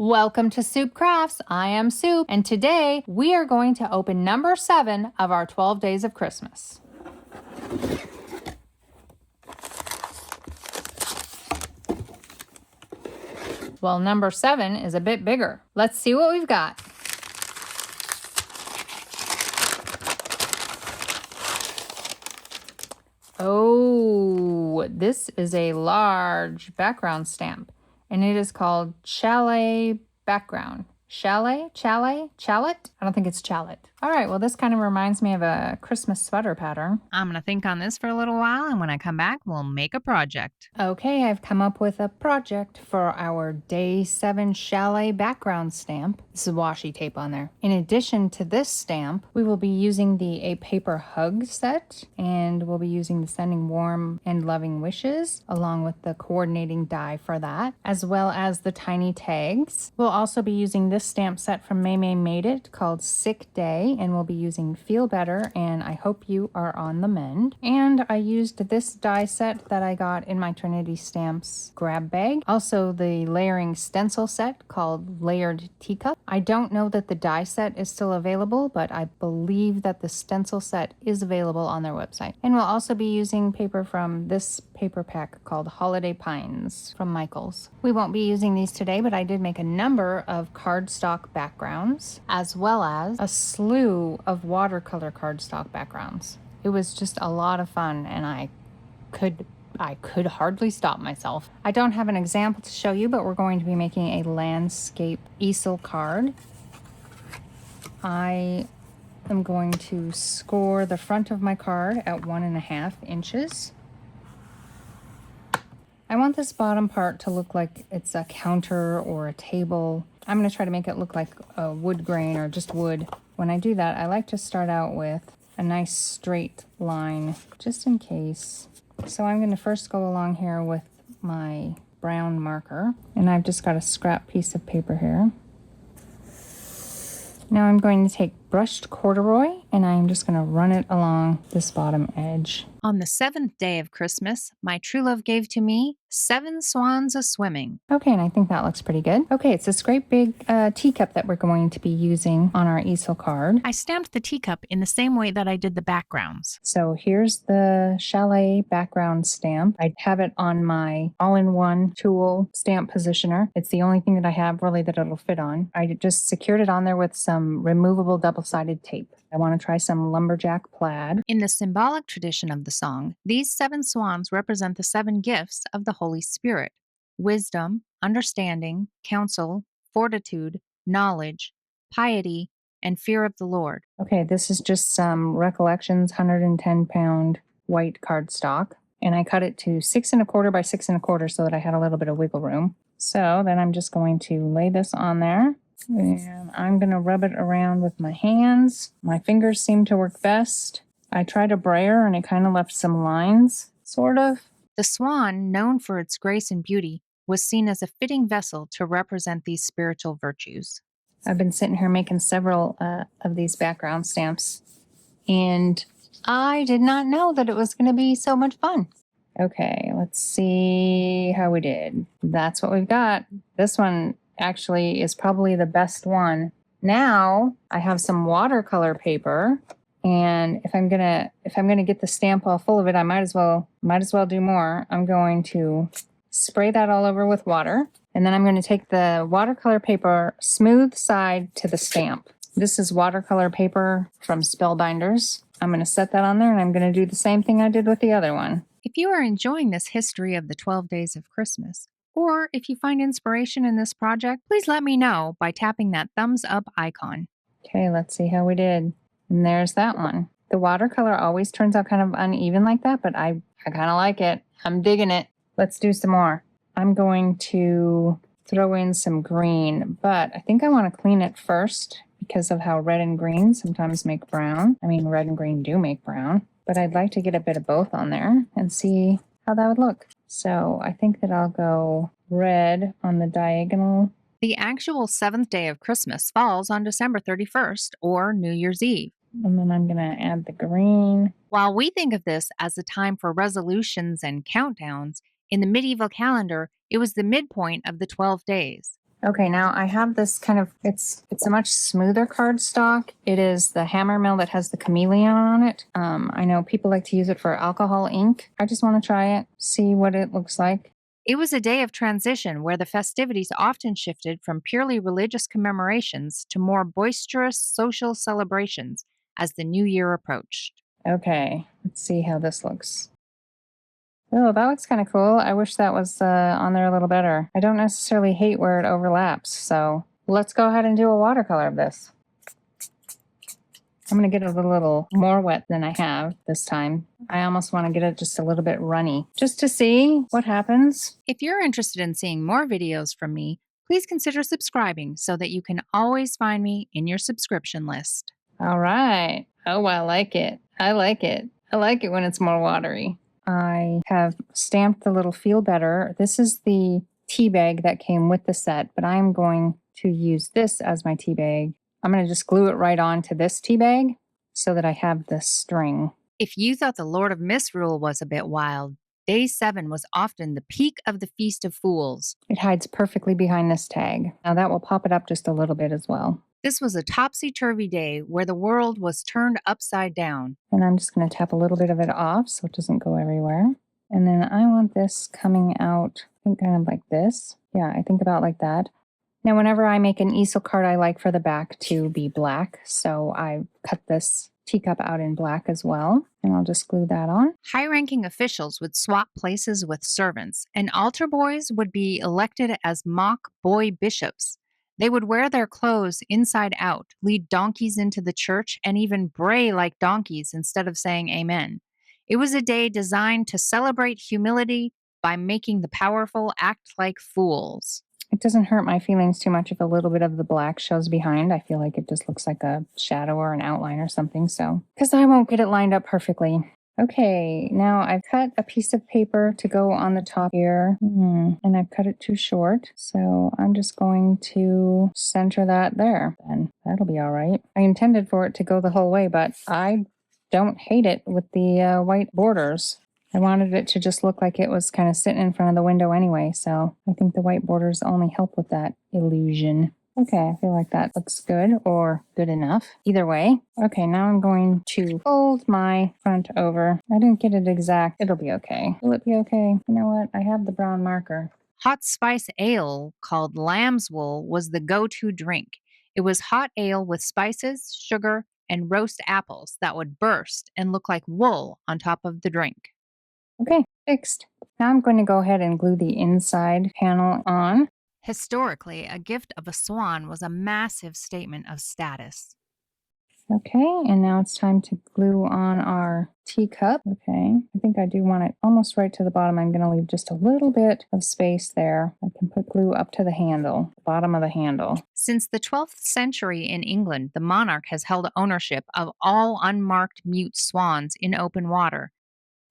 Welcome to Soup Crafts. I am Soup, and today we are going to open number 7 of our 12 Days of Christmas. Well, number 7 is a bit bigger. Let's see what we've got. Oh, this is a large background stamp, and it is called Chalet background. Chalet? I don't think it's chalet. All right, well, this kind of reminds me of a Christmas sweater pattern. I'm going to think on this for a little while, and when I come back, we'll make a project. Okay, I've come up with a project for our Day 7 Chalet background stamp. This is washi tape on there. In addition to this stamp, we will be using the A Paper Hug set, and we'll be using the Sending Warm and Loving Wishes, along with the coordinating die for that, as well as the tiny tags. We'll also be using this stamp set from May Made It called Sick Day, and we'll be using Feel Better and I Hope You Are on the Mend. And I used this die set that I got in my Trinity Stamps grab bag. Also the layering stencil set called Layered Teacup. I don't know that the die set is still available, but I believe that the stencil set is available on their website. And we'll also be using paper from this paper pack called Holiday Pines from Michaels. We won't be using these today, but I did make a number of cardstock backgrounds, as well as a slew of watercolor cardstock backgrounds. It was just a lot of fun, and I could hardly stop myself. I don't have an example to show you, but we're going to be making a landscape easel card. I am going to score the front of my card at 1.5 inches. I want this bottom part to look like it's a counter or a table. I'm going to try to make it look like a wood grain or just wood. When I do that, I like to start out with a nice straight line, just in case. So I'm going to first go along here with my brown marker, and I've just got a scrap piece of paper here. Now I'm going to take brushed corduroy, and I'm just going to run it along this bottom edge. On the 7th day of Christmas, my true love gave to me 7 Swans A-Swimming. Okay, and I think that looks pretty good. Okay, it's this great big teacup that we're going to be using on our easel card. I stamped the teacup in the same way that I did the backgrounds. So here's the Chalet background stamp. I have it on my all-in-one tool stamp positioner. It's the only thing that I have really that it'll fit on. I just secured it on there with some removable double-sided tape. I want to try some lumberjack plaid. In the symbolic tradition of the song, these 7 swans represent the 7 gifts of the Holy Spirit: wisdom, understanding, counsel, fortitude, knowledge, piety, and fear of the Lord. Okay, this is just some Recollections 110-pound white cardstock, and I cut it to 6 1/4 by 6 1/4 so that I had a little bit of wiggle room. So then I'm just going to lay this on there. And I'm going to rub it around with my hands. My fingers seem to work best. I tried a brayer and it kind of left some lines, sort of. The swan, known for its grace and beauty, was seen as a fitting vessel to represent these spiritual virtues. I've been sitting here making several of these background stamps, and I did not know that it was going to be so much fun. Okay, let's see how we did. That's what we've got. This one actually is probably the best one. Now I have some watercolor paper, and if I'm gonna get the stamp all full of it, I might as well do more. I'm going to spray that all over with water, and then I'm going to take the watercolor paper smooth side to the stamp. This is watercolor paper from Spellbinders. I'm going to set that on there, and I'm going to do the same thing I did with the other one. If you are enjoying this history of the 12 days of Christmas, or if you find inspiration in this project, please let me know by tapping that thumbs up icon. Okay, let's see how we did. And there's that one. The watercolor always turns out kind of uneven like that, but I kind of like it. I'm digging it. Let's do some more. I'm going to throw in some green, but I think I want to clean it first because of how red and green sometimes make brown. I mean, red and green do make brown, but I'd like to get a bit of both on there and see how that would look. So I think that I'll go red on the diagonal. The actual 7th day of Christmas falls on December 31st, or New Year's Eve. And then I'm going to add the green. While we think of this as a time for resolutions and countdowns, in the medieval calendar, it was the midpoint of the 12 days. Okay, now I have this kind of, it's a much smoother cardstock. It is the hammer mill that has the chameleon on it. I know people like to use it for alcohol ink. I just want to try it, see what it looks like. It was a day of transition where the festivities often shifted from purely religious commemorations to more boisterous social celebrations as the new year approached. Okay, let's see how this looks. Oh, that looks kind of cool. I wish that was on there a little better. I don't necessarily hate where it overlaps, so let's go ahead and do a watercolor of this. I'm going to get it a little more wet than I have this time. I almost want to get it just a little bit runny, just to see what happens. If you're interested in seeing more videos from me, please consider subscribing so that you can always find me in your subscription list. All right. Oh, I like it. I like it. I like it when it's more watery. I have stamped the little feel better. This is the tea bag that came with the set, but I'm going to use this as my tea bag. I'm going to just glue it right onto this tea bag so that I have the string. If you thought the Lord of Misrule was a bit wild, Day 7 was often the peak of the Feast of Fools. It hides perfectly behind this tag. Now that will pop it up just a little bit as well. This was a topsy-turvy day where the world was turned upside down. And I'm just going to tap a little bit of it off so it doesn't go everywhere. And then I want this coming out, I think kind of like this. Yeah, I think about like that. Now, whenever I make an easel card, I like for the back to be black. So I cut this teacup out in black as well. And I'll just glue that on. High-ranking officials would swap places with servants, and altar boys would be elected as mock boy bishops. They would wear their clothes inside out, lead donkeys into the church, and even bray like donkeys instead of saying amen. It was a day designed to celebrate humility by making the powerful act like fools. It doesn't hurt my feelings too much if a little bit of the black shows behind. I feel like it just looks like a shadow or an outline or something. So, because I won't get it lined up perfectly. Okay, now I've cut a piece of paper to go on the top here, and I've cut it too short. So I'm just going to center that there, and that'll be all right. I intended for it to go the whole way, but I don't hate it with the white borders. I wanted it to just look like it was kind of sitting in front of the window anyway, so I think the white borders only help with that illusion. Okay, I feel like that looks good or good enough. Either way. Okay, now I'm going to fold my front over. I didn't get it exact. It'll be okay. Will it be okay? You know what? I have the brown marker. Hot spice ale, called lamb's wool, was the go-to drink. It was hot ale with spices, sugar, and roast apples that would burst and look like wool on top of the drink. Okay, fixed. Now I'm going to go ahead and glue the inside panel on. Historically, a gift of a swan was a massive statement of status. Okay, and now it's time to glue on our teacup. Okay, I think I do want it almost right to the bottom. I'm going to leave just a little bit of space there. I can put glue up to the handle, the bottom of the handle. Since the 12th century in England, the monarch has held ownership of all unmarked mute swans in open water.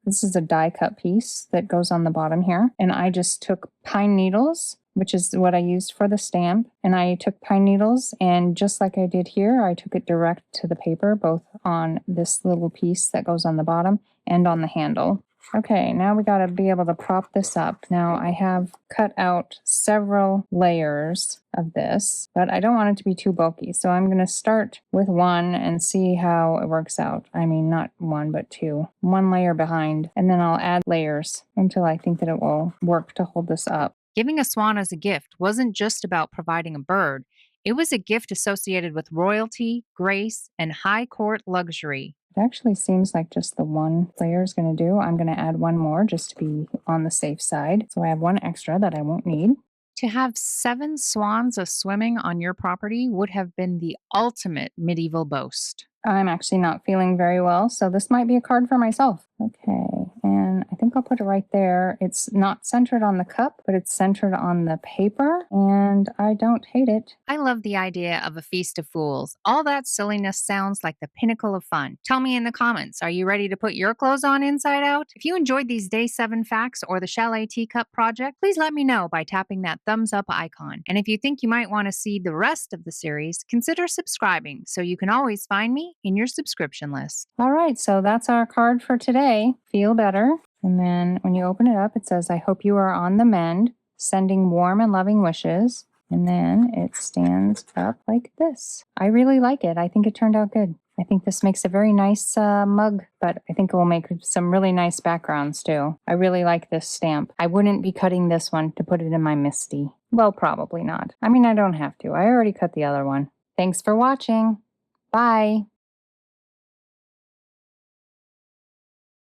This is a die cut piece that goes on the bottom here. And I just took pine needles, which is what I used for the stamp. And I took pine needles, and just like I did here, I took it direct to the paper, both on this little piece that goes on the bottom and on the handle. Okay, now we got to be able to prop this up. Now I have cut out several layers of this, but I don't want it to be too bulky. So I'm going to start with one and see how it works out. I mean, not one, but two. One layer behind, and then I'll add layers until I think that it will work to hold this up. Giving a swan as a gift wasn't just about providing a bird. It was a gift associated with royalty, grace, and high court luxury. It actually seems like just the one layer is going to do. I'm going to add one more just to be on the safe side. So I have one extra that I won't need. To have 7 swans a-swimming on your property would have been the ultimate medieval boast. I'm actually not feeling very well, so this might be a card for myself. Okay, and I think I'll put it right there. It's not centered on the cup, but it's centered on the paper, and I don't hate it. I love the idea of a feast of fools. All that silliness sounds like the pinnacle of fun. Tell me in the comments, are you ready to put your clothes on inside out? If you enjoyed these Day 7 facts or the Chalet Teacup project, please let me know by tapping that thumbs up icon. And if you think you might want to see the rest of the series, consider subscribing so you can always find me in your subscription list. All right, so that's our card for today. Feel better. And then when you open it up, it says, I hope you are on the mend, sending warm and loving wishes. And then it stands up like this. I really like it. I think it turned out good. I think this makes a very nice mug, but I think it will make some really nice backgrounds too. I really like this stamp. I wouldn't be cutting this one to put it in my Misty. Well, probably not. I mean, I don't have to. I already cut the other one. Thanks for watching. Bye.